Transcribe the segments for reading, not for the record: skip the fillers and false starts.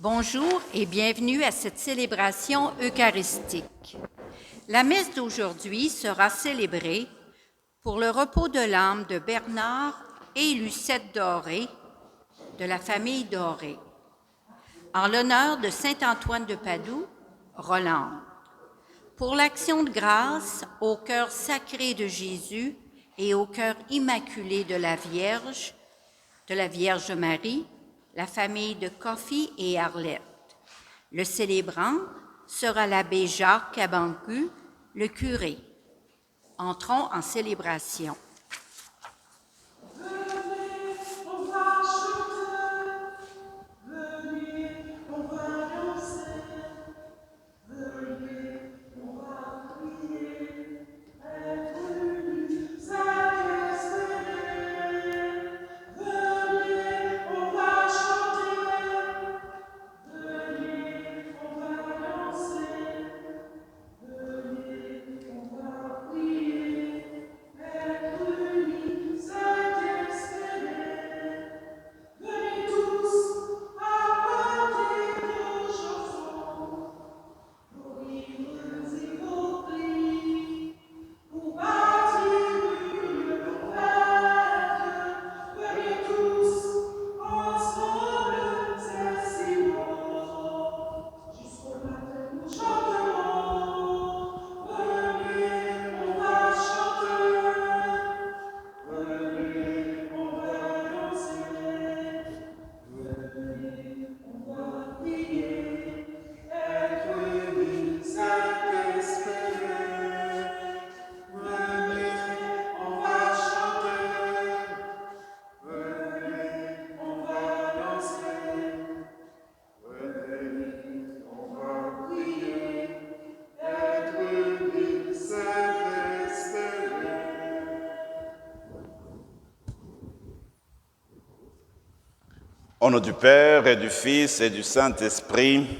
Bonjour et bienvenue à cette célébration eucharistique. La messe d'aujourd'hui sera célébrée pour le repos de l'âme de Bernard et Lucette Doré de la famille Doré, en l'honneur de saint Antoine de Padoue, Rolande, pour l'action de grâce au cœur sacré de Jésus et au cœur immaculé de la Vierge Marie, la famille de Kofi et Arlette. Le célébrant sera l'abbé Jacques Cabangu, le curé. Entrons en célébration. Au nom du Père et du Fils et du Saint-Esprit,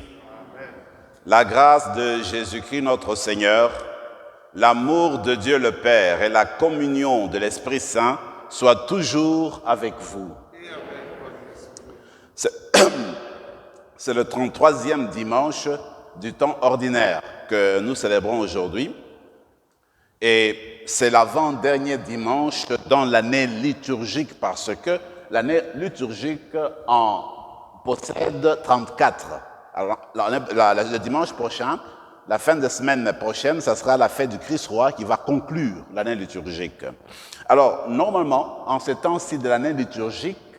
la grâce de Jésus-Christ notre Seigneur, l'amour de Dieu le Père et la communion de l'Esprit Saint soient toujours avec vous. C'est le 33e dimanche du temps ordinaire que nous célébrons aujourd'hui. Et c'est l'avant-dernier dimanche dans l'année liturgique parce que l'année liturgique en possède 34. Alors, le dimanche prochain, la fin de semaine prochaine, ça sera la fête du Christ-Roi qui va conclure l'année liturgique. Alors, normalement, en ces temps-ci de l'année liturgique,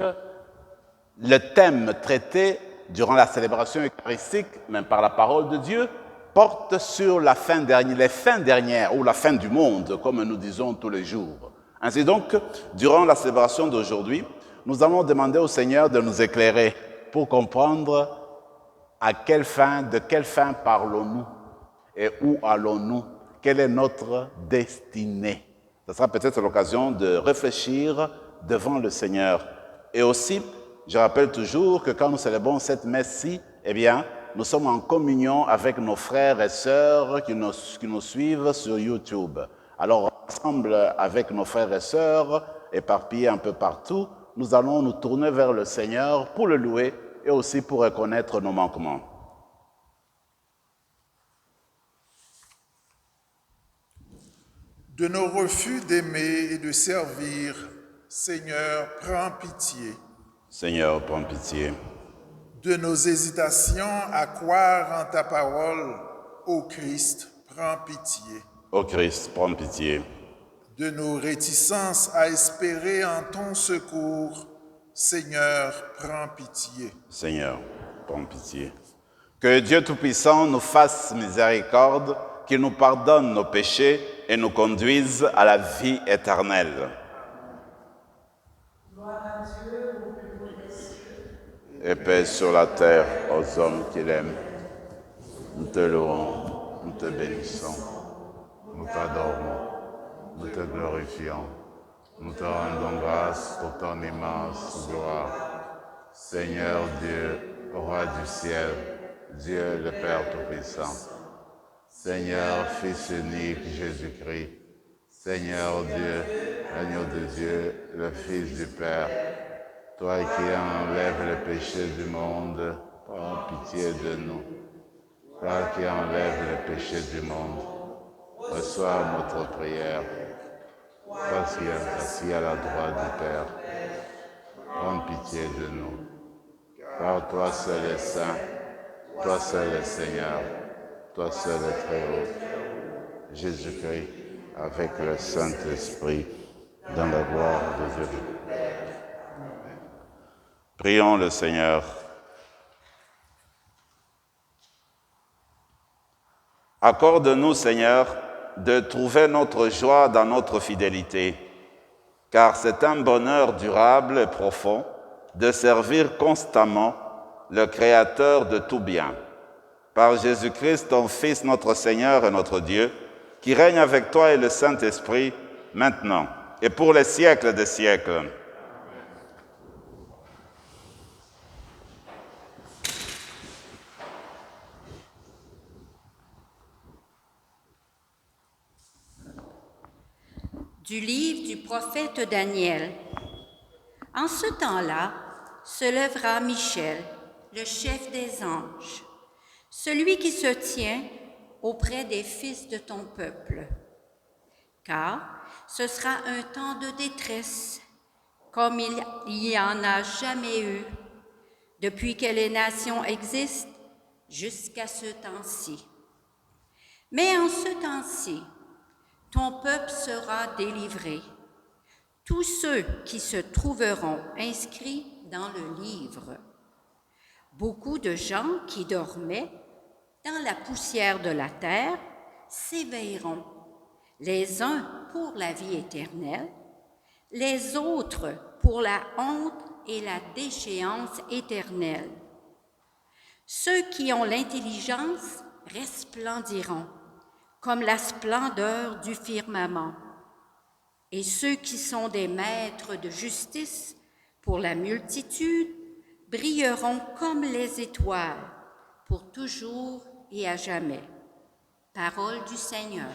le thème traité durant la célébration eucharistique, même par la parole de Dieu, porte sur les fins dernières ou la fin du monde, comme nous disons tous les jours. Ainsi donc, durant la célébration d'aujourd'hui, nous allons demander au Seigneur de nous éclairer pour comprendre de quelle fin parlons-nous et où allons-nous, quelle est notre destinée. Ce sera peut-être l'occasion de réfléchir devant le Seigneur. Et aussi, je rappelle toujours que quand nous célébrons cette messe-ci, eh bien, nous sommes en communion avec nos frères et sœurs qui nous suivent sur YouTube. Alors, ensemble avec nos frères et sœurs, éparpillés un peu partout, nous allons nous tourner vers le Seigneur pour le louer et aussi pour reconnaître nos manquements. De nos refus d'aimer et de servir, Seigneur, prends pitié. Seigneur, prends pitié. De nos hésitations à croire en ta parole, ô Christ, prends pitié. Ô Christ, prends pitié. De nos réticences à espérer en ton secours, Seigneur, prends pitié. Seigneur, prends pitié. Que Dieu Tout-Puissant nous fasse miséricorde, qu'il nous pardonne nos péchés et nous conduise à la vie éternelle. Gloire à Dieu au plus haut des cieux. Et paix sur la terre aux hommes qu'il aime. Nous te louons, nous te bénissons, nous t'adorons, nous te glorifions, nous te rendons grâce pour ton immense gloire. Seigneur Dieu, Roi du ciel, Dieu le Père Tout-Puissant, Seigneur Fils unique Jésus-Christ, Seigneur Dieu, agneau de Dieu, le Fils du Père, toi qui enlèves le péché du monde, prends pitié de nous. Toi qui enlèves les péchés du monde, reçois notre prière. Toi qui es assis à la droite du Père, prends pitié de nous. Car toi seul est saint, toi seul est Seigneur, toi seul est très haut. Jésus-Christ, avec le Saint-Esprit, dans la gloire de Dieu. Prions le Seigneur. Accorde-nous, Seigneur, de trouver notre joie dans notre fidélité, car c'est un bonheur durable et profond de servir constamment le Créateur de tout bien. Par Jésus-Christ, ton Fils, notre Seigneur et notre Dieu, qui règne avec toi et le Saint-Esprit, maintenant et pour les siècles des siècles. Du livre du prophète Daniel. En ce temps-là, se lèvera Michel, le chef des anges, celui qui se tient auprès des fils de ton peuple. Car ce sera un temps de détresse, comme il n'y en a jamais eu, depuis que les nations existent jusqu'à ce temps-ci. Mais en ce temps-ci, ton peuple sera délivré, tous ceux qui se trouveront inscrits dans le livre. Beaucoup de gens qui dormaient dans la poussière de la terre s'éveilleront, les uns pour la vie éternelle, les autres pour la honte et la déchéance éternelle. Ceux qui ont l'intelligence resplendiront comme la splendeur du firmament, et ceux qui sont des maîtres de justice pour la multitude brilleront comme les étoiles, pour toujours et à jamais. Parole du Seigneur.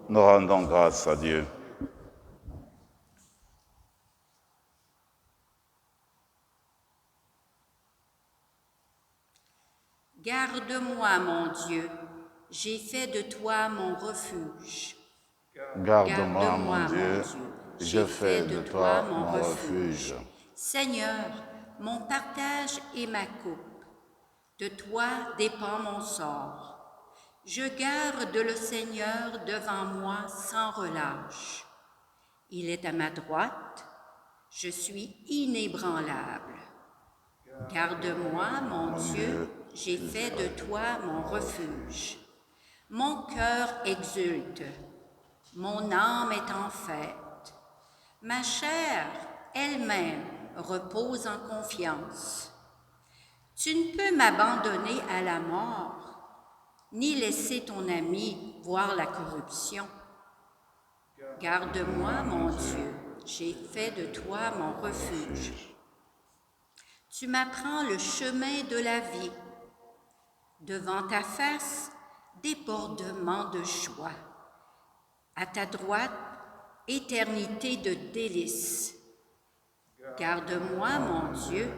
Nous rendons grâce à Dieu. Garde-moi, mon Dieu, j'ai fait de toi mon refuge. Garde-moi, mon Dieu, je fais de toi mon refuge. Seigneur, mon partage et ma coupe, de toi dépend mon sort. Je garde le Seigneur devant moi sans relâche. Il est à ma droite, je suis inébranlable. Garde-moi, mon Dieu, j'ai fait de toi mon refuge. Mon cœur exulte, mon âme est en fête. Ma chair elle-même repose en confiance. Tu ne peux m'abandonner à la mort, ni laisser ton ami voir la corruption. Garde-moi, mon Dieu, j'ai fait de toi mon refuge. Tu m'apprends le chemin de la vie. Devant ta face, débordement de joie. À ta droite, éternité de délices. Garde-moi, mon Dieu,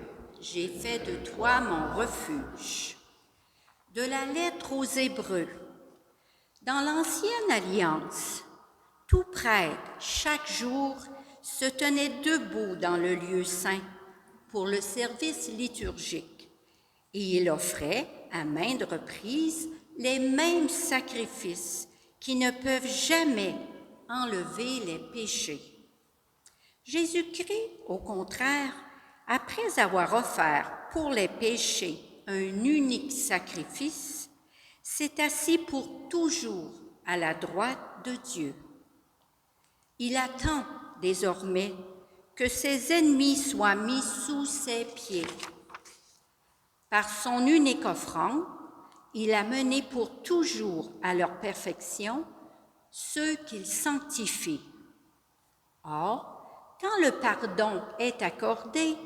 j'ai fait de toi mon refuge. De la lettre aux Hébreux. Dans l'Ancienne Alliance, tout prêtre, chaque jour, se tenait debout dans le lieu saint pour le service liturgique, et il offrait à maintes reprises les mêmes sacrifices qui ne peuvent jamais enlever les péchés. Jésus-Christ, au contraire, après avoir offert pour les péchés un unique sacrifice, s'est assis pour toujours à la droite de Dieu. Il attend désormais que ses ennemis soient mis sous ses pieds. Par son unique offrande, il a mené pour toujours à leur perfection ceux qu'il sanctifie. Or, quand le pardon est accordé,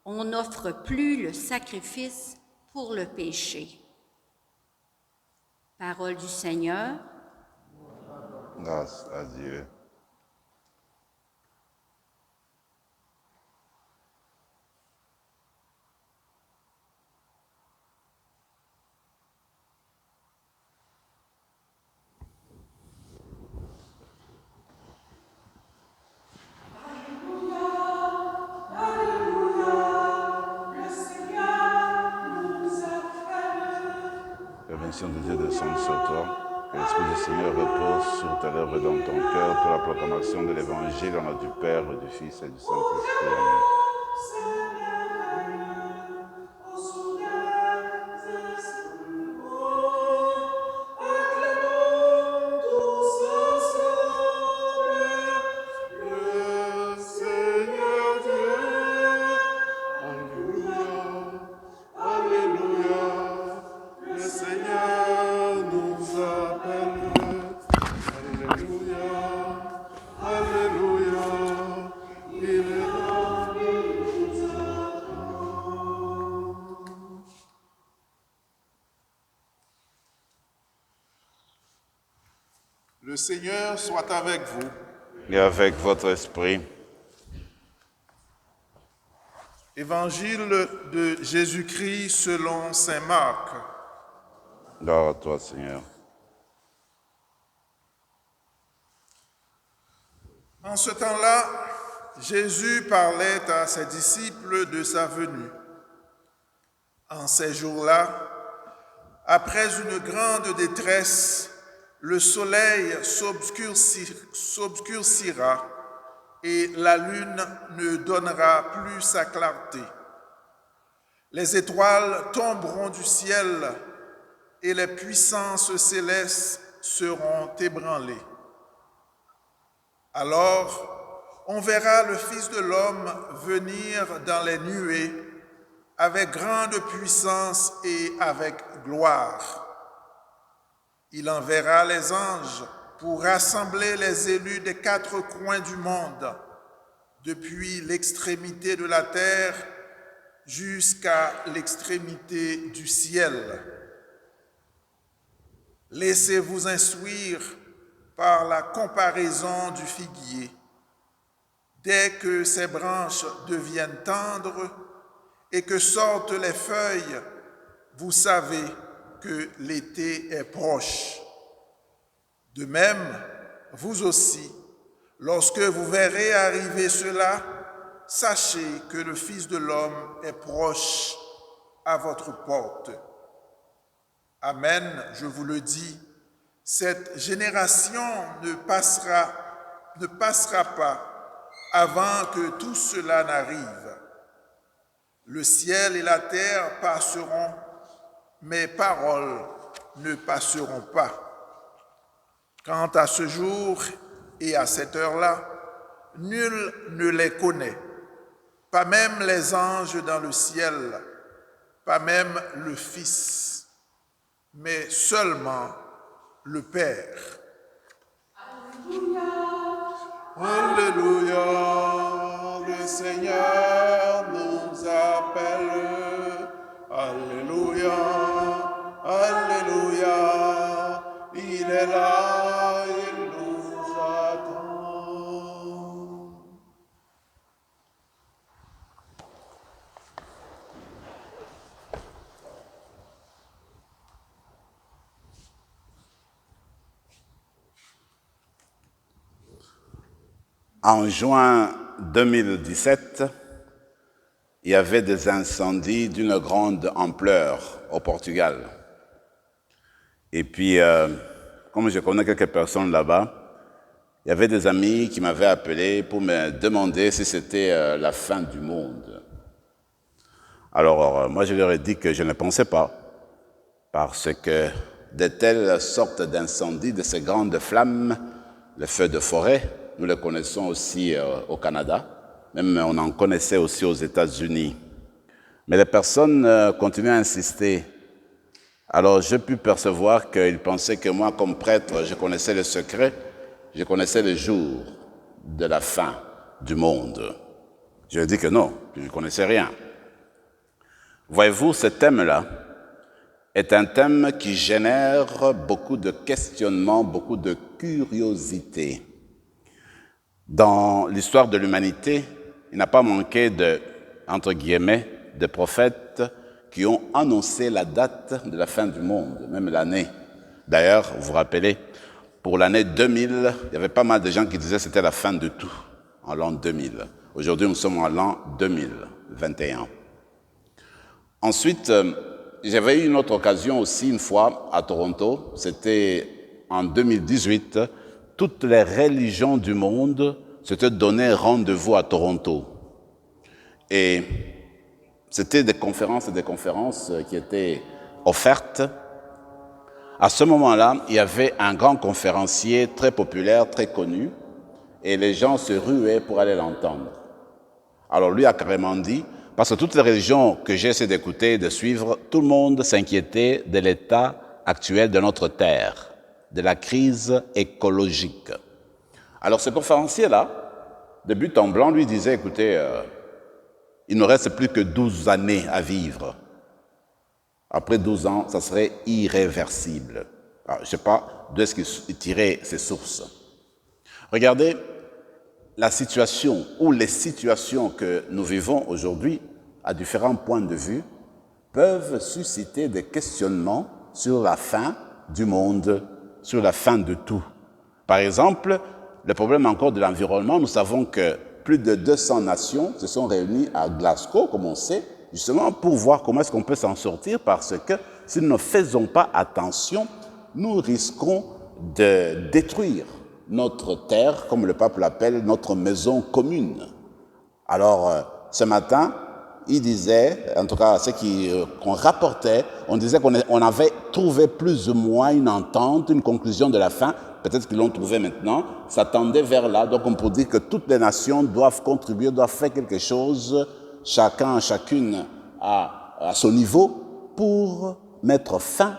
on n'offre plus le sacrifice pour le péché. Parole du Seigneur. Grâce à Dieu. bénédiction de Dieu descende sur toi. Que l'Esprit du Seigneur repose sur tes lèvres et dans ton cœur pour la proclamation de l'Évangile au nom du Père, du Fils et du Saint-Esprit. Amen. Le Seigneur soit avec vous. Et avec votre esprit. Évangile de Jésus-Christ selon saint Marc. Gloire à toi, Seigneur. En ce temps-là, Jésus parlait à ses disciples de sa venue. En ces jours-là, après une grande détresse, le soleil s'obscurcira et la lune ne donnera plus sa clarté. Les étoiles tomberont du ciel et les puissances célestes seront ébranlées. Alors, on verra le Fils de l'homme venir dans les nuées avec grande puissance et avec gloire. Il enverra les anges pour rassembler les élus des quatre coins du monde, depuis l'extrémité de la terre jusqu'à l'extrémité du ciel. Laissez-vous instruire par la comparaison du figuier. Dès que ses branches deviennent tendres et que sortent les feuilles, vous savez que l'été est proche. De même, vous aussi, lorsque vous verrez arriver cela, sachez que le Fils de l'homme est proche à votre porte. Amen, je vous le dis, cette génération ne passera pas avant que tout cela n'arrive. Le ciel et la terre passeront, mes paroles ne passeront pas. Quant à ce jour et à cette heure-là, nul ne les connaît, pas même les anges dans le ciel, pas même le Fils, mais seulement le Père. Alléluia, le Seigneur nous appelle. Alléluia, alléluia, il est là, il nous attend. En juin 2017, il y avait des incendies d'une grande ampleur au Portugal. Et puis, comme je connais quelques personnes là-bas, il y avait des amis qui m'avaient appelé pour me demander si c'était la fin du monde. Alors, moi, je leur ai dit que je ne pensais pas, parce que de telles sortes d'incendies, de ces grandes flammes, les feux de forêt, nous les connaissons aussi au Canada, même on en connaissait aussi aux États-Unis. Mais les personnes continuaient à insister. Alors j'ai pu percevoir qu'ils pensaient que moi, comme prêtre, je connaissais le secret, je connaissais le jour de la fin du monde. Je leur ai dit que non, je ne connaissais rien. Voyez-vous, ce thème-là est un thème qui génère beaucoup de questionnements, beaucoup de curiosité. Dans l'histoire de l'humanité, il n'a pas manqué de, entre guillemets, de prophètes qui ont annoncé la date de la fin du monde, même l'année. D'ailleurs, vous vous rappelez, pour l'année 2000, il y avait pas mal de gens qui disaient que c'était la fin de tout, en l'an 2000. Aujourd'hui, nous sommes en l'an 2021. Ensuite, j'avais eu une autre occasion aussi une fois à Toronto, c'était en 2018, toutes les religions du monde s'étaient donné rendez-vous à Toronto. Et c'était des conférences et des conférences qui étaient offertes. À ce moment-là, il y avait un grand conférencier très populaire, très connu, et les gens se ruaient pour aller l'entendre. Alors lui a carrément dit, parce que toutes les religions que j'ai essayé d'écouter, de suivre, tout le monde s'inquiétait de l'état actuel de notre terre, de la crise écologique. Alors ce conférencier-là, de but en blanc, lui disait, écoutez, il ne reste plus que 12 années à vivre. Après 12 ans, ça serait irréversible. Alors, je ne sais pas d'où est-ce qu'il tirait ses sources. Regardez, la situation ou les situations que nous vivons aujourd'hui, à différents points de vue, peuvent susciter des questionnements sur la fin du monde, sur la fin de tout. Par exemple, le problème encore de l'environnement, nous savons que plus de 200 nations se sont réunies à Glasgow, comme on sait, justement pour voir comment est-ce qu'on peut s'en sortir, parce que si nous ne faisons pas attention, nous risquons de détruire notre terre, comme le pape l'appelle, notre maison commune. Alors, ce matin, il disait, en tout cas, ce qu'on rapportait, on disait qu'on avait trouvé plus ou moins une entente, une conclusion de la fin, peut-être qu'ils l'ont trouvé maintenant, ça tendait vers là, donc on peut dire que toutes les nations doivent contribuer, doivent faire quelque chose, chacune à son niveau, pour mettre fin,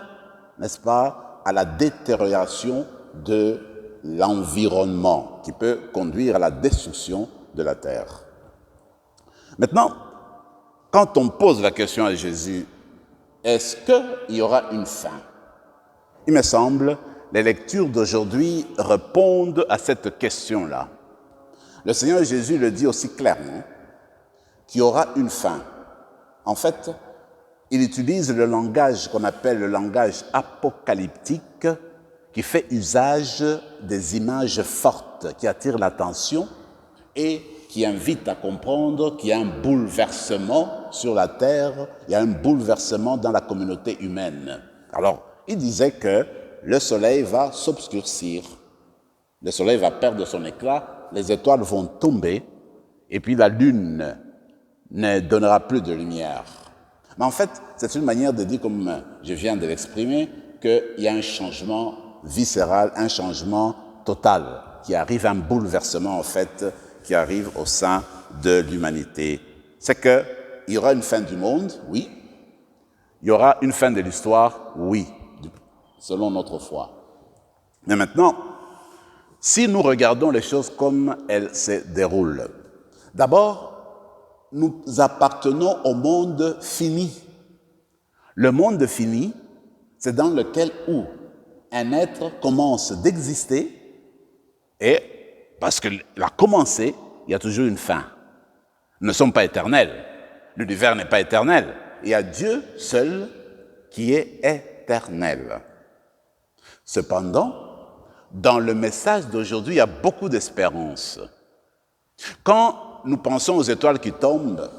n'est-ce pas, à la détérioration de l'environnement qui peut conduire à la destruction de la terre. Maintenant, quand on pose la question à Jésus, est-ce qu'il y aura une fin? Il me semble, les lectures d'aujourd'hui répondent à cette question-là. Le Seigneur Jésus le dit aussi clairement, qu'il y aura une fin. En fait, il utilise le langage qu'on appelle le langage apocalyptique, qui fait usage des images fortes qui attirent l'attention et qui invitent à comprendre qu'il y a un bouleversement sur la terre, il y a un bouleversement dans la communauté humaine. Alors, il disait que le soleil va s'obscurcir, le soleil va perdre son éclat, les étoiles vont tomber, et puis la lune ne donnera plus de lumière. Mais en fait, c'est une manière de dire, comme je viens de l'exprimer, qu'il y a un changement viscéral, un changement total qui arrive, un bouleversement en fait, qui arrive au sein de l'humanité. C'est qu'il y aura une fin du monde, oui. Il y aura une fin de l'histoire, oui, selon notre foi. Mais maintenant, si nous regardons les choses comme elles se déroulent, d'abord, nous appartenons au monde fini. Le monde fini, c'est dans lequel où un être commence d'exister et, parce qu'il a commencé, il y a toujours une fin. Nous ne sommes pas éternels. L'univers n'est pas éternel. Il y a Dieu seul qui est éternel. Cependant, dans le message d'aujourd'hui, il y a beaucoup d'espérance. Quand nous pensons aux étoiles qui tombent,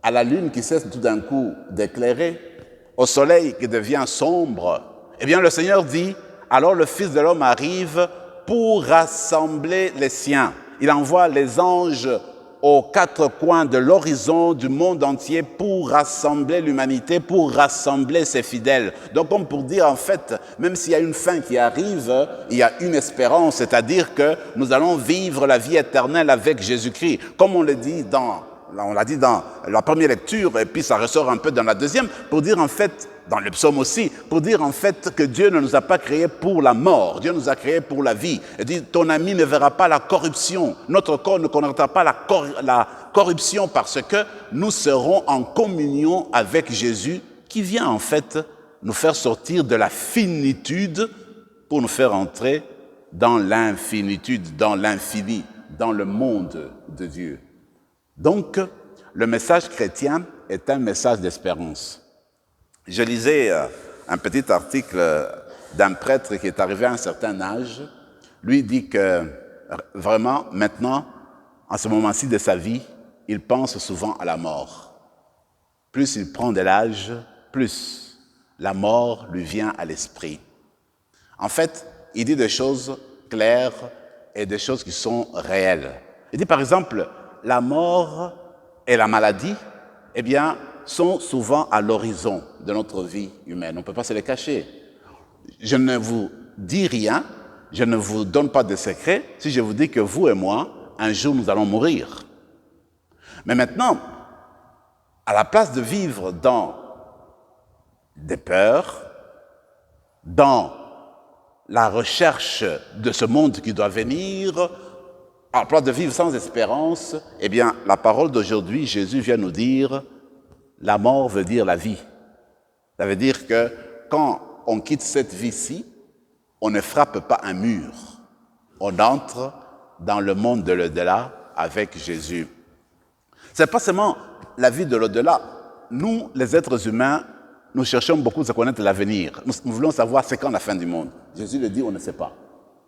à la lune qui cesse tout d'un coup d'éclairer, au soleil qui devient sombre, eh bien le Seigneur dit, alors le Fils de l'homme arrive pour rassembler les siens. Il envoie les anges aux quatre coins de l'horizon du monde entier pour rassembler l'humanité, pour rassembler ses fidèles. Donc comme pour dire en fait, même s'il y a une fin qui arrive, il y a une espérance, c'est-à-dire que nous allons vivre la vie éternelle avec Jésus-Christ. Comme on l'a dit dans la première lecture, et puis ça ressort un peu dans la deuxième, pour dire en fait, dans le psaume aussi, pour dire en fait que Dieu ne nous a pas créés pour la mort, Dieu nous a créés pour la vie. Il dit, ton ami ne verra pas la corruption, notre corps ne connaîtra pas la corruption parce que nous serons en communion avec Jésus qui vient en fait nous faire sortir de la finitude pour nous faire entrer dans l'infinitude, dans l'infini, dans le monde de Dieu. Donc, le message chrétien est un message d'espérance. Je lisais un petit article d'un prêtre qui est arrivé à un certain âge. Lui dit que vraiment, maintenant, en ce moment-ci de sa vie, il pense souvent à la mort. Plus il prend de l'âge, plus la mort lui vient à l'esprit. En fait, il dit des choses claires et des choses qui sont réelles. Il dit par exemple, la mort et la maladie, eh bien, sont souvent à l'horizon de notre vie humaine. On ne peut pas se les cacher. Je ne vous dis rien, je ne vous donne pas de secret si je vous dis que vous et moi, un jour, nous allons mourir. Mais maintenant, à la place de vivre dans des peurs, dans la recherche de ce monde qui doit venir, à la place de vivre sans espérance, eh bien, la parole d'aujourd'hui, Jésus vient nous dire, la mort veut dire la vie. Ça veut dire que quand on quitte cette vie-ci, on ne frappe pas un mur. On entre dans le monde de l'au-delà avec Jésus. Ce n'est pas seulement la vie de l'au-delà. Nous, les êtres humains, nous cherchons beaucoup à connaître l'avenir. Nous voulons savoir c'est quand la fin du monde. Jésus le dit, on ne sait pas.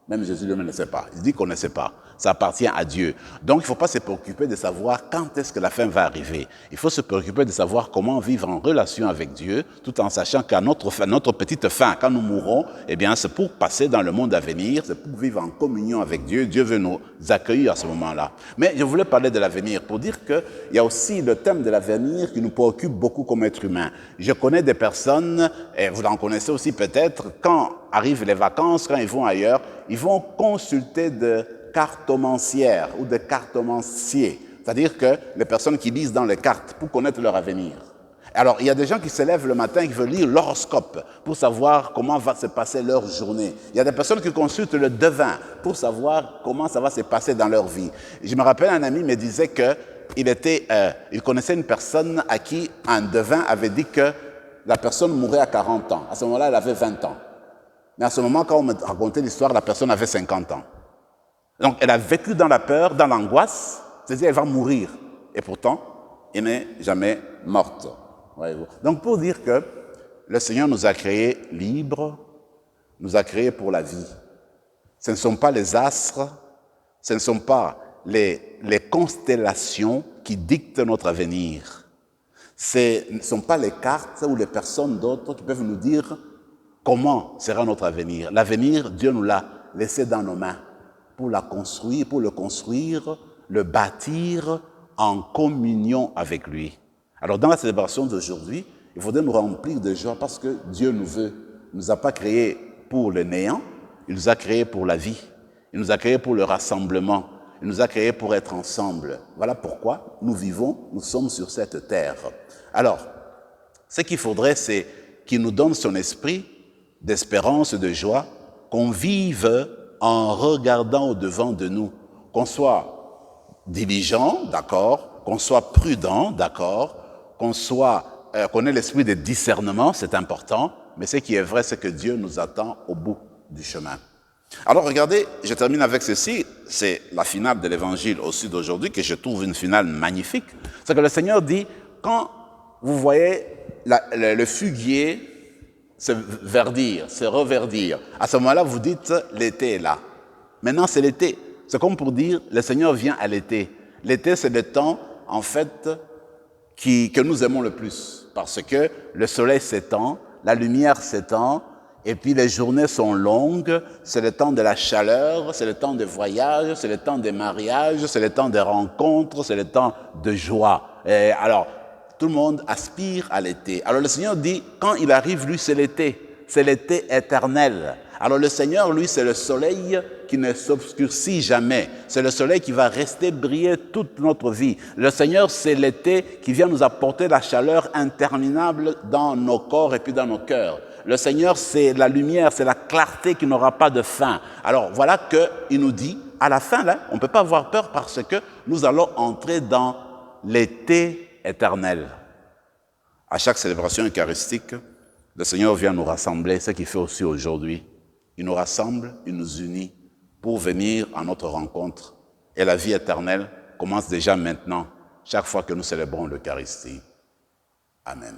Même Jésus lui-même ne sait pas. Il dit qu'on ne sait pas. Ça appartient à Dieu. Donc, il ne faut pas se préoccuper de savoir quand est-ce que la fin va arriver. Il faut se préoccuper de savoir comment vivre en relation avec Dieu, tout en sachant qu'à notre petite fin, quand nous mourrons, eh bien, c'est pour passer dans le monde à venir, c'est pour vivre en communion avec Dieu. Dieu veut nous accueillir à ce moment-là. Mais je voulais parler de l'avenir pour dire qu'il y a aussi le thème de l'avenir qui nous préoccupe beaucoup comme être humain. Je connais des personnes, et vous en connaissez aussi peut-être, quand arrivent les vacances, quand ils vont ailleurs, ils vont consulter de cartomancières ou de cartomanciers, c'est-à-dire que les personnes qui lisent dans les cartes pour connaître leur avenir. Alors, il y a des gens qui se lèvent le matin et qui veulent lire l'horoscope pour savoir comment va se passer leur journée. Il y a des personnes qui consultent le devin pour savoir comment ça va se passer dans leur vie. Je me rappelle, un ami me disait il connaissait une personne à qui un devin avait dit que la personne mourrait à 40 ans. À ce moment-là, elle avait 20 ans. Mais à ce moment, quand on me racontait l'histoire, la personne avait 50 ans. Donc, elle a vécu dans la peur, dans l'angoisse, c'est-à-dire qu'elle va mourir. Et pourtant, elle n'est jamais morte. Voyez-vous. Donc, pour dire que le Seigneur nous a créés libres, nous a créés pour la vie. Ce ne sont pas les astres, ce ne sont pas les constellations qui dictent notre avenir. Ce ne sont pas les cartes ou les personnes d'autres qui peuvent nous dire comment sera notre avenir. L'avenir, Dieu nous l'a laissé dans nos mains pour le construire, le bâtir en communion avec lui. Alors, dans la célébration d'aujourd'hui, il faudrait nous remplir de joie parce que Dieu nous veut. Il ne nous a pas créés pour le néant, il nous a créés pour la vie. Il nous a créés pour le rassemblement. Il nous a créés pour être ensemble. Voilà pourquoi nous vivons, nous sommes sur cette terre. Alors, ce qu'il faudrait, c'est qu'il nous donne son esprit d'espérance et de joie, qu'on vive en regardant au-devant de nous, qu'on soit diligent, d'accord, qu'on soit prudent, d'accord, qu'on ait l'esprit de discernement, c'est important, mais ce qui est vrai, c'est que Dieu nous attend au bout du chemin. Alors regardez, je termine avec ceci, c'est la finale de l'évangile aussi d'aujourd'hui, que je trouve une finale magnifique. C'est que le Seigneur dit, quand vous voyez le figuier se verdir, se reverdir, à ce moment-là, vous dites, l'été est là. Maintenant, c'est l'été. C'est comme pour dire, le Seigneur vient à l'été. L'été, c'est le temps, en fait, que nous aimons le plus, parce que le soleil s'étend, la lumière s'étend, et puis les journées sont longues, c'est le temps de la chaleur, c'est le temps des voyages, c'est le temps des mariages, c'est le temps des rencontres, c'est le temps de joie. Et alors, tout le monde aspire à l'été. Alors le Seigneur dit, quand il arrive, lui, c'est l'été éternel. Alors le Seigneur, lui, c'est le soleil qui ne s'obscurcit jamais. C'est le soleil qui va rester briller toute notre vie. Le Seigneur, c'est l'été qui vient nous apporter la chaleur interminable dans nos corps et puis dans nos cœurs. Le Seigneur, c'est la lumière, c'est la clarté qui n'aura pas de fin. Alors voilà qu'il nous dit, à la fin, là, on ne peut pas avoir peur parce que nous allons entrer dans l'été éternel. À chaque célébration eucharistique, le Seigneur vient nous rassembler, ce qu'il fait aussi aujourd'hui. Il nous rassemble, il nous unit pour venir à notre rencontre. Et la vie éternelle commence déjà maintenant, chaque fois que nous célébrons l'Eucharistie. Amen.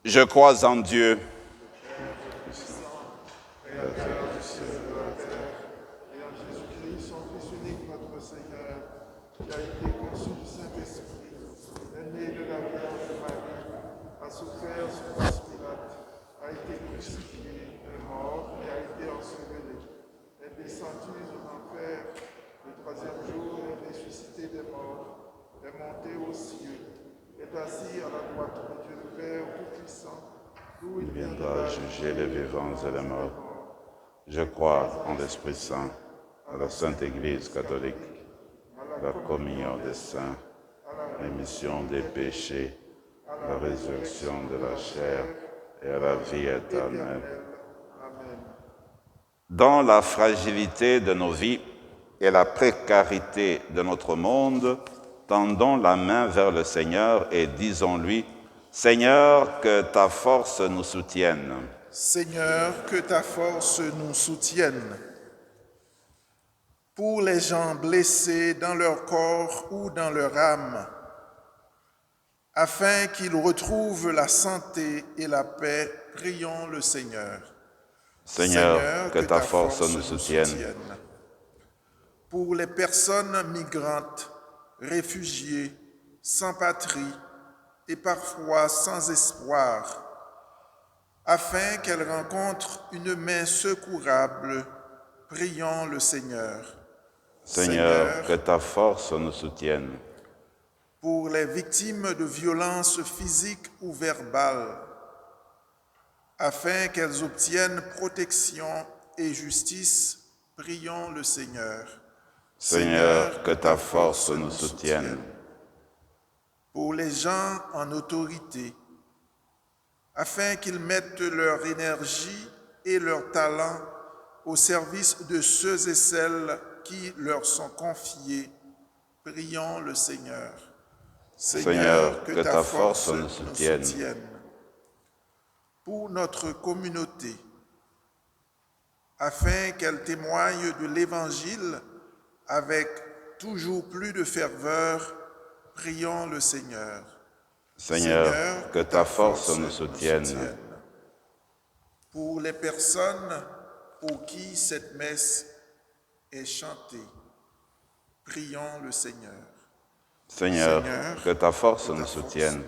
Je crois en Dieu, Créateur du ciel et de la terre, et en Jésus-Christ, son Fils unique, notre Seigneur, qui a été conçu du Saint-Esprit, est né de la Vierge Marie, a souffert sous Ponce Pilate, a été crucifié, est mort et a été enseveli, est descendu aux enfers, le troisième jour est ressuscité des morts, est monté aux cieux, est assis à la droite de Dieu le Père Tout-Puissant, d'où il viendra juger les vivants et les morts. Je crois en l'Esprit Saint, à la Sainte Église catholique, à la communion des saints, à l'émission des péchés, à la résurrection de la chair et à la vie éternelle. Dans la fragilité de nos vies et la précarité de notre monde, tendons la main vers le Seigneur et disons-lui, Seigneur, que ta force nous soutienne. Seigneur, que ta force nous soutienne. Pour les gens blessés dans leur corps ou dans leur âme, afin qu'ils retrouvent la santé et la paix, prions le Seigneur. Seigneur, que ta force nous soutienne. Pour les personnes migrantes, réfugiées, sans patrie et parfois sans espoir, afin qu'elles rencontrent une main secourable, prions le Seigneur. Seigneur, que ta force nous soutienne. Pour les victimes de violences physiques ou verbales, afin qu'elles obtiennent protection et justice, prions le Seigneur. Seigneur, que ta force nous soutienne. Pour les gens en autorité, afin qu'ils mettent leur énergie et leur talent au service de ceux et celles qui leur sont confiés, prions le Seigneur. Seigneur, que ta force nous soutienne. Pour notre communauté, afin qu'elle témoigne de l'Évangile avec toujours plus de ferveur, prions le Seigneur. Seigneur, que ta force nous soutienne. Pour les personnes pour qui cette messe est chantée, prions le Seigneur. Seigneur, que ta force nous soutienne.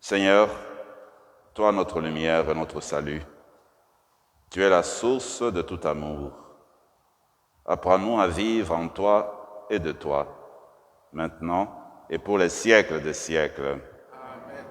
Seigneur, toi notre lumière et notre salut, tu es la source de tout amour. Apprends-nous à vivre en toi et de toi, maintenant et pour les siècles des siècles. Amen.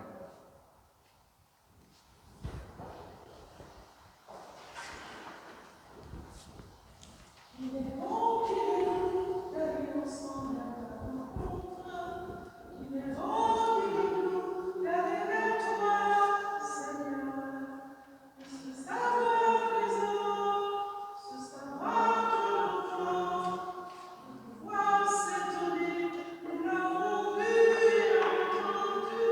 Voir cette unique, nous l'avons vu et entendu.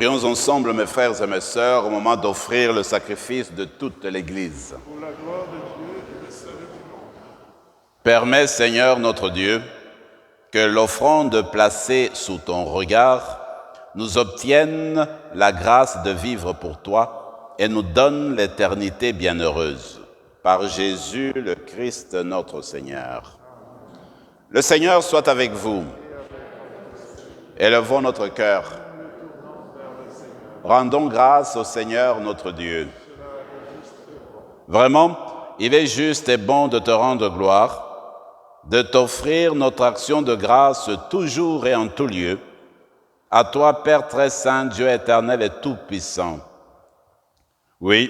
Prions ensemble, mes frères et mes sœurs, au moment d'offrir le sacrifice de toute l'Église. Pour la gloire de Dieu et le salut du monde. Permets, Seigneur notre Dieu, que l'offrande placée sous ton regard nous obtienne la grâce de vivre pour toi et nous donne l'éternité bienheureuse. Par Jésus le Christ notre Seigneur. Le Seigneur soit avec vous. Élevons notre cœur. Rendons grâce au Seigneur notre Dieu. Vraiment, il est juste et bon de te rendre gloire, de t'offrir notre action de grâce toujours et en tout lieu, à toi, Père très saint, Dieu éternel et tout-puissant. Oui,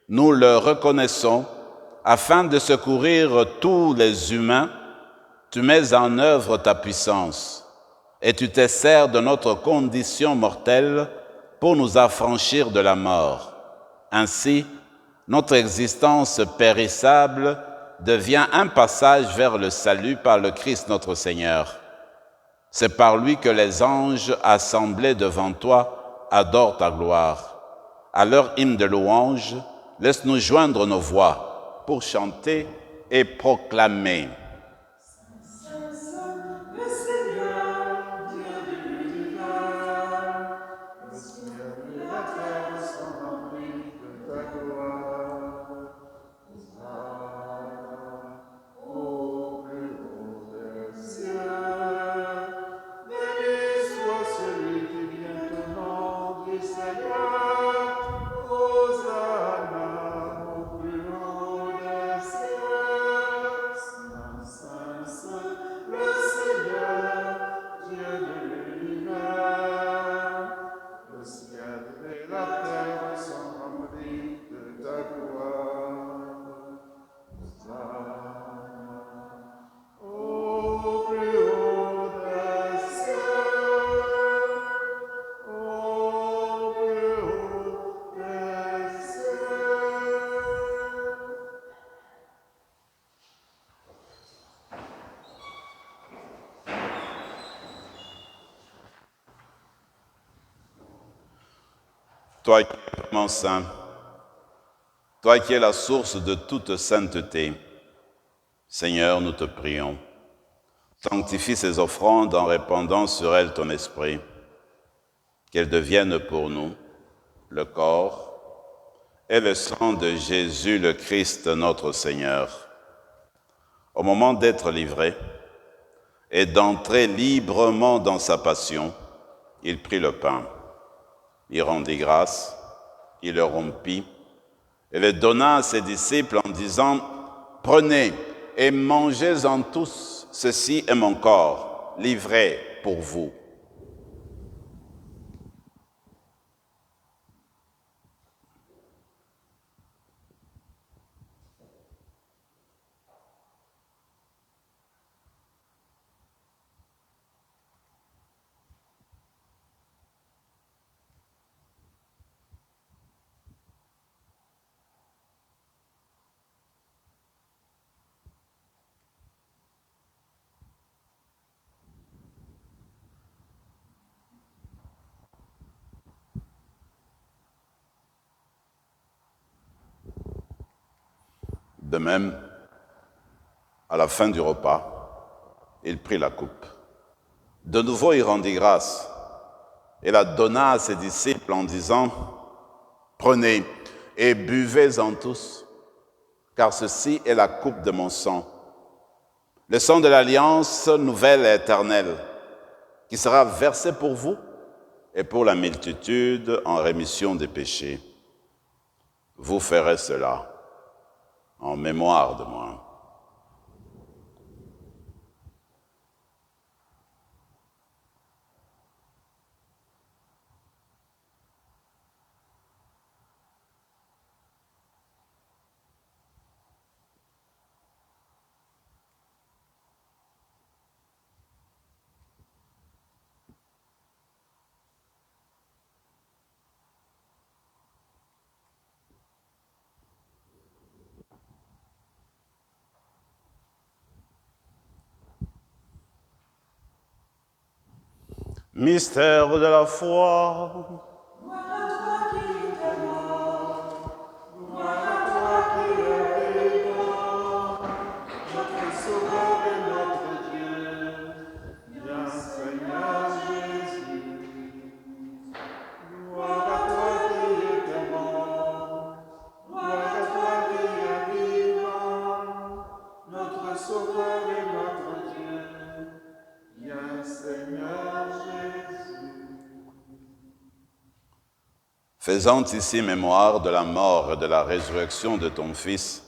nous le reconnaissons, afin de secourir tous les humains, tu mets en œuvre ta puissance, et tu te sers de notre condition mortelle pour nous affranchir de la mort. Ainsi, notre existence périssable devient un passage vers le salut par le Christ notre Seigneur. C'est par lui que les anges assemblés devant toi adorent ta gloire. À leur hymne de louange, laisse-nous joindre nos voix pour chanter et proclamer. Toi qui es vraiment saint, toi qui es la source de toute sainteté, Seigneur, nous te prions. Sanctifie ces offrandes en répandant sur elles ton esprit, qu'elles deviennent pour nous le corps et le sang de Jésus le Christ notre Seigneur. Au moment d'être livré et d'entrer librement dans sa passion, il prit le pain. Il rendit grâce, il le rompit et le donna à ses disciples en disant « Prenez et mangez-en tous, ceci est mon corps, livré pour vous. » De même, à la fin du repas, il prit la coupe. De nouveau, il rendit grâce et la donna à ses disciples en disant « Prenez et buvez-en tous, car ceci est la coupe de mon sang, le sang de l'alliance nouvelle et éternelle, qui sera versé pour vous et pour la multitude en rémission des péchés. Vous ferez cela en mémoire de moi. » Mystère de la foi. Faisant ici mémoire de la mort et de la résurrection de ton Fils,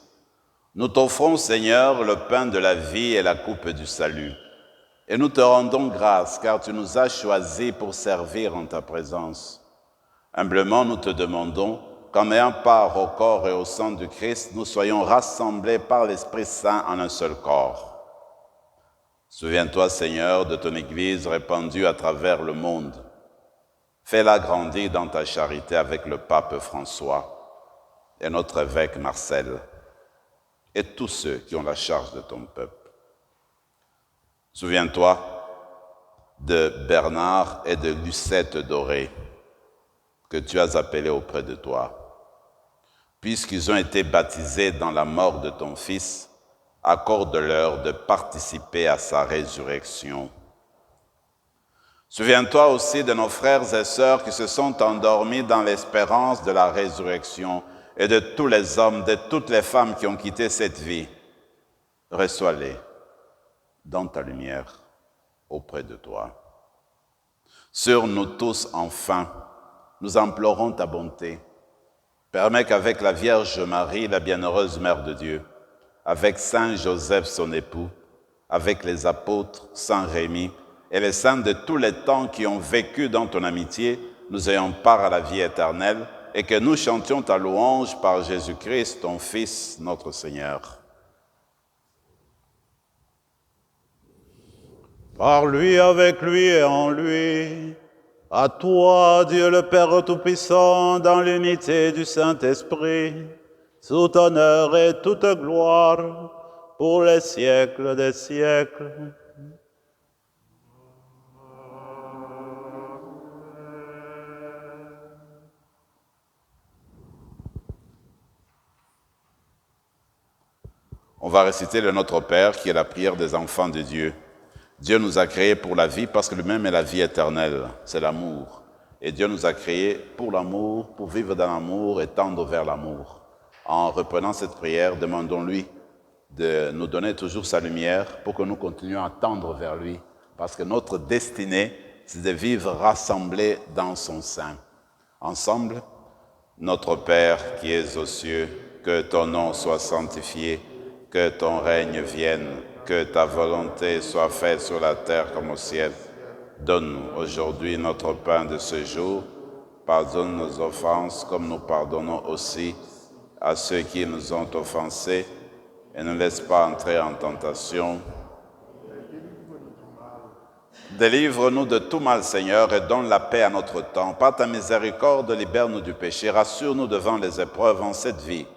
nous t'offrons, Seigneur, le pain de la vie et la coupe du salut. Et nous te rendons grâce, car tu nous as choisis pour servir en ta présence. Humblement, nous te demandons qu'en ayant part au corps et au sang du Christ, nous soyons rassemblés par l'Esprit Saint en un seul corps. Souviens-toi, Seigneur, de ton Église répandue à travers le monde. Fais-la grandir dans ta charité avec le pape François et notre évêque Marcel et tous ceux qui ont la charge de ton peuple. Souviens-toi de Bernard et de Lucette Doré que tu as appelés auprès de toi. Puisqu'ils ont été baptisés dans la mort de ton Fils, accorde-leur de participer à sa résurrection. Souviens-toi aussi de nos frères et sœurs qui se sont endormis dans l'espérance de la résurrection et de tous les hommes, de toutes les femmes qui ont quitté cette vie. Reçois-les dans ta lumière auprès de toi. Sur nous tous, enfin, nous implorons ta bonté. Permets qu'avec la Vierge Marie, la bienheureuse Mère de Dieu, avec Saint Joseph, son époux, avec les apôtres, Saint Rémy, et les saints de tous les temps qui ont vécu dans ton amitié, nous ayons part à la vie éternelle et que nous chantions ta louange par Jésus-Christ, ton Fils, notre Seigneur. Par lui, avec lui et en lui, à toi, Dieu le Père Tout-Puissant, dans l'unité du Saint-Esprit, tout honneur et toute gloire pour les siècles des siècles. On va réciter le Notre Père, qui est la prière des enfants de Dieu. Dieu nous a créés pour la vie parce que lui-même est la vie éternelle, c'est l'amour. Et Dieu nous a créés pour l'amour, pour vivre dans l'amour et tendre vers l'amour. En reprenant cette prière, demandons-lui de nous donner toujours sa lumière pour que nous continuions à tendre vers lui. Parce que notre destinée, c'est de vivre rassemblés dans son sein. Ensemble, notre Père qui es aux cieux, que ton nom soit sanctifié, que ton règne vienne, que ta volonté soit faite sur la terre comme au ciel. Donne-nous aujourd'hui notre pain de ce jour. Pardonne nos offenses comme nous pardonnons aussi à ceux qui nous ont offensés. Et ne laisse pas entrer en tentation. Délivre-nous de tout mal, Seigneur, et donne la paix à notre temps. Par ta miséricorde, libère-nous du péché. Rassure-nous devant les épreuves en cette vie,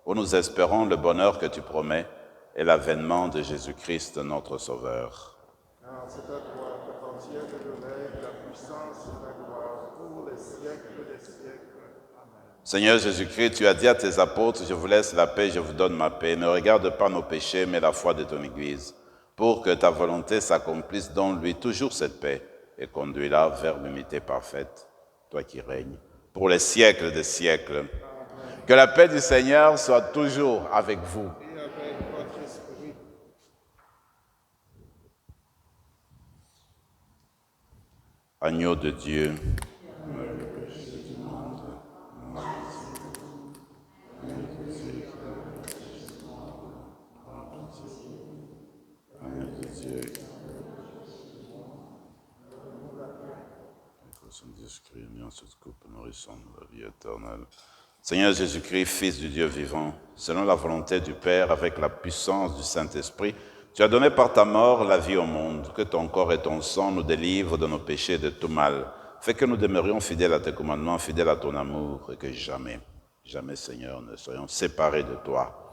où nous espérons le bonheur que tu promets et l'avènement de Jésus-Christ, notre Sauveur. Car c'est à toi que t'entière le règne, la puissance et la gloire pour les siècles des siècles. Amen. Seigneur Jésus-Christ, tu as dit à tes apôtres, je vous laisse la paix, je vous donne ma paix. Ne regarde pas nos péchés, mais la foi de ton Église. Pour que ta volonté s'accomplisse, donne-lui toujours cette paix et conduis-la vers l'unité parfaite, toi qui règnes, pour les siècles des siècles. Amen. Que la paix du Seigneur soit toujours avec vous. Et avec votre esprit. Agneau de Dieu. La vie éternelle. Seigneur Jésus-Christ, Fils du Dieu vivant, selon la volonté du Père, avec la puissance du Saint-Esprit, tu as donné par ta mort la vie au monde. Que ton corps et ton sang nous délivrent de nos péchés et de tout mal. Fais que nous demeurions fidèles à tes commandements, fidèles à ton amour, et que jamais, jamais, Seigneur, ne soyons séparés de toi.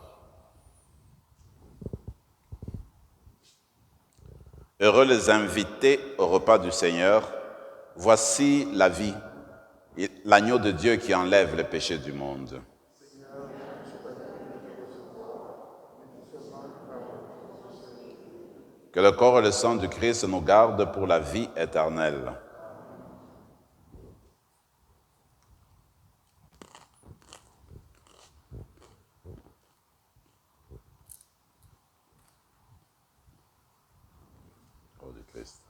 Heureux les invités au repas du Seigneur. voici la vie, l'agneau de Dieu qui enlève les péchés du monde. Que le corps et le sang du Christ nous gardent pour la vie éternelle. Corps du Christ.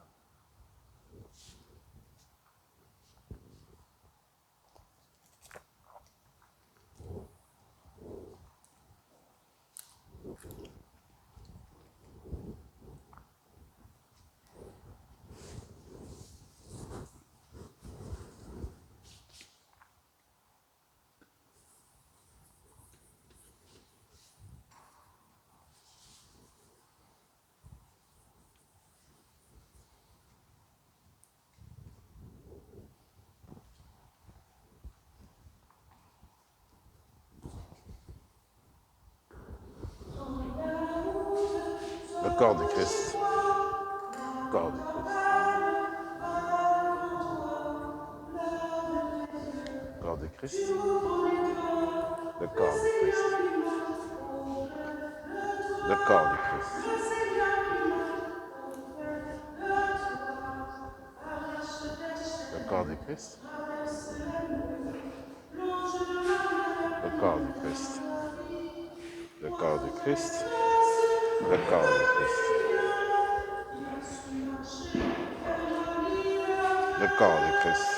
Le corps du Christ. Le corps du Christ. Le corps du Christ. Le corps du Christ. Le corps du Christ. Le corps du Christ. Le corps du Christ. Le corps du Christ. Le corps du Christ.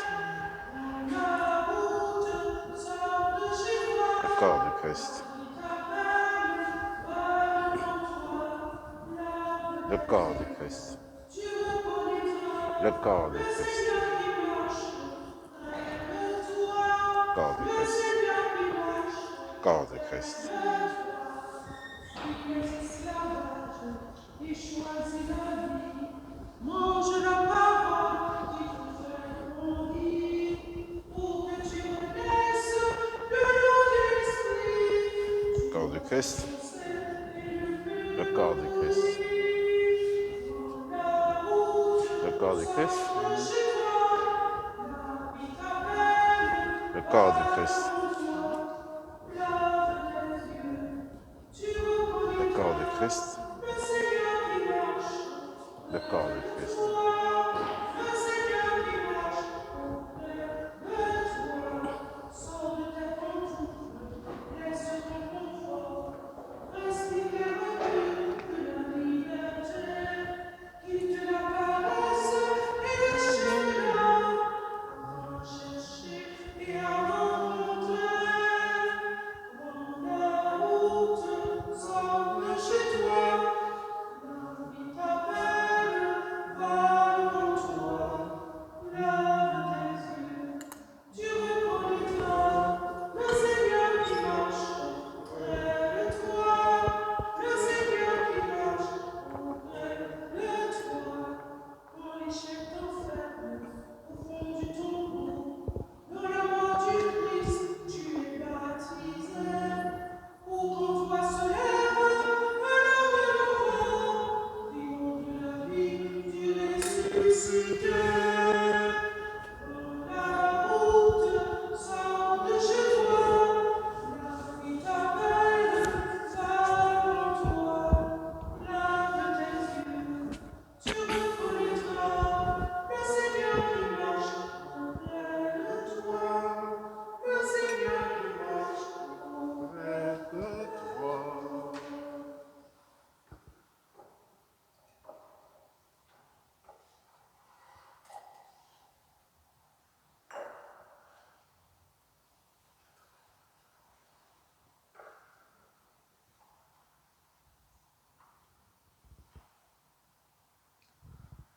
Le corps du Christ. Le corps du Christ. Le corps du Christ. Le corps du Christ. Corps du Christ. Corps du Christ. Mange la parole qui te répondit, pour que tu connaisses le nom de l'Esprit. Corps du Christ. Le corps du Christ. Le corps du Christ. Le corps du Christ. Le corps du Christ. Le corps du Christ.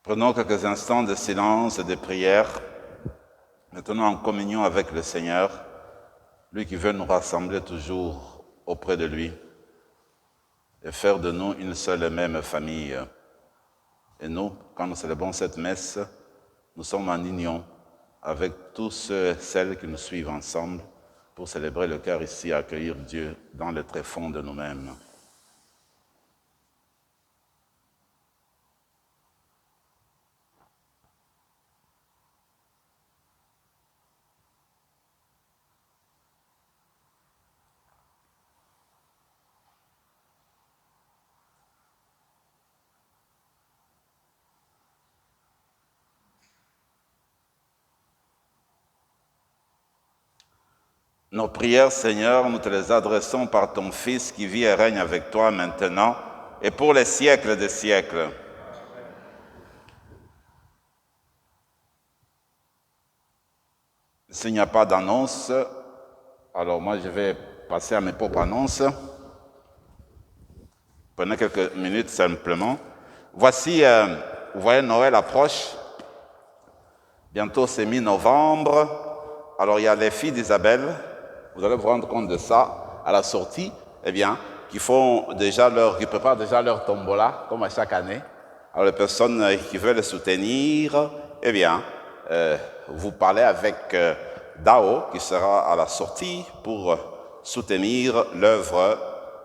Prenons quelques instants de silence et de prière, maintenant en communion avec le Seigneur, lui qui veut nous rassembler toujours auprès de lui et faire de nous une seule et même famille. Et nous, quand nous célébrons cette messe, nous sommes en union avec tous ceux et celles qui nous suivent ensemble pour célébrer l'Eucharistie et accueillir Dieu dans le tréfonds de nous-mêmes. Nos prières, Seigneur, nous te les adressons par ton Fils qui vit et règne avec toi maintenant et pour les siècles des siècles. S'il n'y a pas d'annonce, alors moi je vais passer à mes propres annonces. Prenez quelques minutes simplement. Voici, vous voyez, Noël approche. Bientôt c'est mi-novembre. Alors il y a les filles d'Isabelle. Vous allez vous rendre compte de ça à la sortie. Eh bien, qui préparent déjà leur tombola, comme à chaque année. Alors les personnes qui veulent les soutenir, eh bien, vous parlez avec Dao, qui sera à la sortie pour soutenir l'œuvre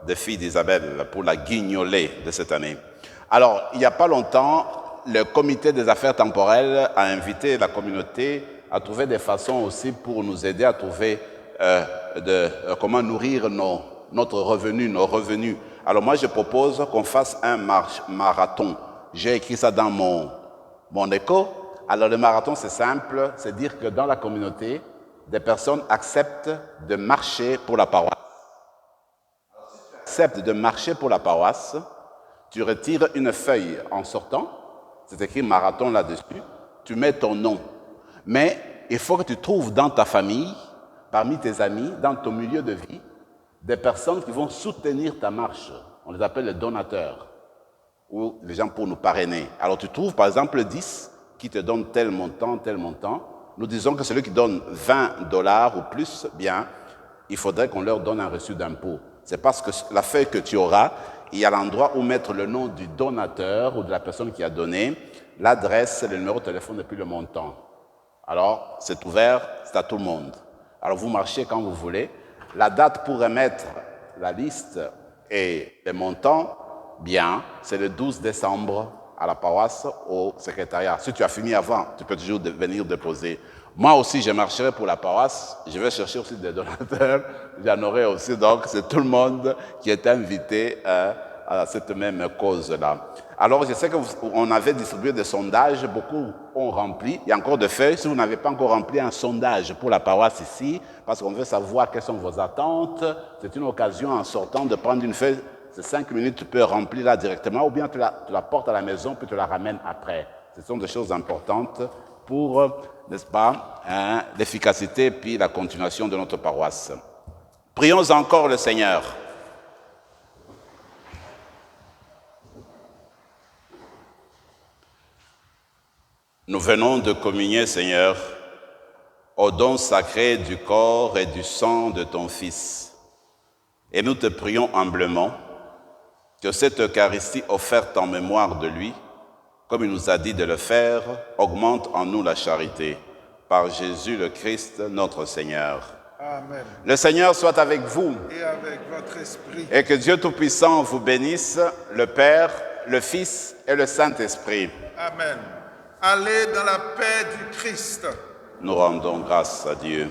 des filles d'Isabelle, pour la guignolée de cette année. Alors, il n'y a pas longtemps, le comité des affaires temporelles a invité la communauté à trouver des façons aussi pour nous aider à trouver comment nourrir notre revenu, nos revenus. Alors moi, je propose qu'on fasse un marathon. J'ai écrit ça dans mon écho. Alors le marathon, c'est simple, c'est dire que dans la communauté, des personnes acceptent de marcher pour la paroisse. Alors, si tu acceptes de marcher pour la paroisse, tu retires une feuille en sortant, c'est écrit marathon là-dessus, tu mets ton nom. Mais il faut que tu trouves dans ta famille, parmi tes amis, dans ton milieu de vie, des personnes qui vont soutenir ta marche. On les appelle les donateurs, ou les gens pour nous parrainer. Alors tu trouves par exemple 10 qui te donnent tel montant, tel montant. Nous disons que celui qui donne $20 ou plus, bien, il faudrait qu'on leur donne un reçu d'impôt. C'est parce que la feuille que tu auras, il y a l'endroit où mettre le nom du donateur ou de la personne qui a donné, l'adresse, le numéro de téléphone et puis le montant. Alors, c'est ouvert, c'est à tout le monde. Alors, vous marchez quand vous voulez. La date pour remettre la liste et les montants, bien, c'est le 12 décembre à la paroisse, au secrétariat. Si tu as fini avant, tu peux toujours venir déposer. Moi aussi, je marcherai pour la paroisse. Je vais chercher aussi des donateurs. J'en aurai aussi. Donc, c'est tout le monde qui est invité à cette même cause-là. Alors, je sais qu'on avait distribué des sondages. Beaucoup ont rempli. Il y a encore des feuilles. Si vous n'avez pas encore rempli un sondage pour la paroisse ici, parce qu'on veut savoir quelles sont vos attentes, c'est une occasion en sortant de prendre une feuille. C'est 5 minutes, tu peux remplir là directement, ou bien tu la portes à la maison, puis tu la ramènes après. Ce sont des choses importantes pour, n'est-ce pas, l'efficacité puis la continuation de notre paroisse. Prions encore le Seigneur. Nous venons de communier, Seigneur, au don sacré du corps et du sang de ton Fils. Et nous te prions humblement que cette Eucharistie offerte en mémoire de lui, comme il nous a dit de le faire, augmente en nous la charité. Par Jésus le Christ, notre Seigneur. Amen. Le Seigneur soit avec vous. Et avec votre esprit. Et que Dieu Tout-Puissant vous bénisse, le Père, le Fils et le Saint-Esprit. Amen. Allez dans la paix du Christ. Nous rendons grâce à Dieu.